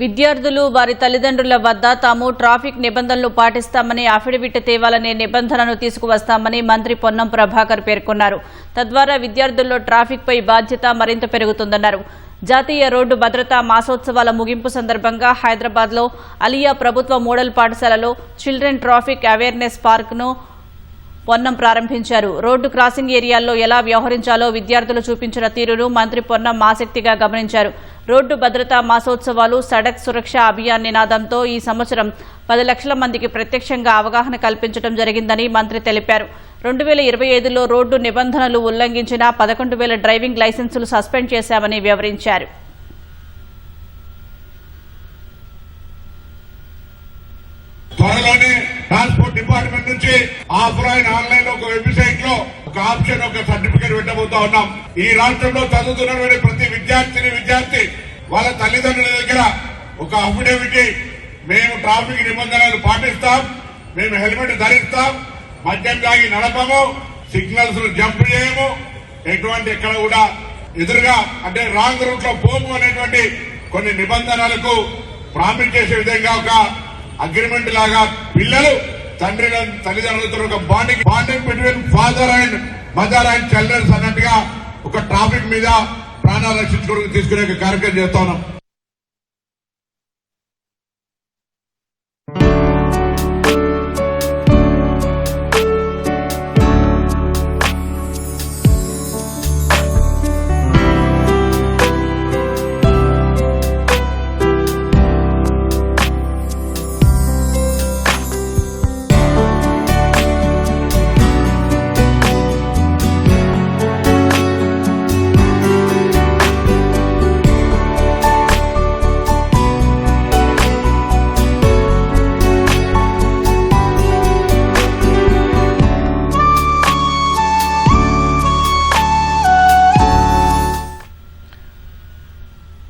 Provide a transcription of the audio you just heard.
విద్యార్థులు వారి తల్లిదండ్రుల వద్ద తాము ట్రాఫిక్ నిబంధనలు పాటిస్తామని అఫిడవిట్ తేవాలనే నిబంధనను తీసుకువస్తామని మంత్రి పొన్నం ప్రభాకర్ పేర్కొన్నారు. తద్వారా విద్యార్థుల్లో ట్రాఫిక్పై బాధ్యత మరింత పెరుగుతుందన్నారు. జాతీయ రోడ్డు భద్రతా మాసోత్సవాల ముగింపు సందర్భంగా హైదరాబాద్లో అలియా ప్రభుత్వ మోడల్ పాఠశాలలో చిల్డ్రన్ ట్రాఫిక్ అవేర్నెస్ పార్క్ను పొన్నం ప్రారంభించారు. రోడ్డు క్రాసింగ్ ఏరియాల్లో ఎలా వ్యవహరించాలో విద్యార్థులు చూపించిన తీరును మంత్రి పొన్నం ఆసక్తిగా గమనించారు. రోడ్డు భద్రతా మాసోత్సవాలు సడక్ సురక్ష అభియాన్ నినాదంతో ఈ సంవత్సరం 10 లక్షల మందికి ప్రత్యక్షంగా అవగాహన కల్పించడం జరిగిందని మంత్రి తెలిపారు. 2025లో రోడ్డు నిబంధనలు ఉల్లంఘించిన 11,000 డ్రైవింగ్ లైసెన్సులు సస్పెండ్ చేశామని వివరించారు. త్వరలోనే ట్రాన్స్పోర్ట్ డిపార్ట్మెంట్ నుంచి ఆఫ్లైన్ ఆన్లైన్ ఒక వెబ్సైట్ లో ఒక ఆప్షన్ ఒక సర్టిఫికేట్ పెట్టబోతా ఉన్నాం. ఈ రాష్ట్రంలో చదువుతున్నటువంటి ప్రతి విద్యార్థి వాళ్ళ తల్లిదండ్రుల దగ్గర ఒక అఫిడవిట్, మేము ట్రాఫిక్ నిబంధనలు పాటిస్తాం, మేము హెల్మెట్ ధరిస్తాం, మద్యం తాగి నడపము, సిగ్నల్స్ జంప్ చేయము, ఎటువంటి ఎక్కడ కూడా ఎదురుగా అంటే రాంగ్ రూట్ లో పోము అనేటువంటి కొన్ని నిబంధనలకు ప్రామిస్ చేసే విధంగా ఒక అగ్రిమెంట్ లాగా పిల్లలు తల్లిదండ్రులతో ఒక bonding between father and mother and childrens అన్నట్టుగా ఒక ట్రాఫిక్ మీద ప్రాణాలు రక్షించుకోవడానికి తీసుకునే కార్యక్రమం చేస్తా ఉన్నాం.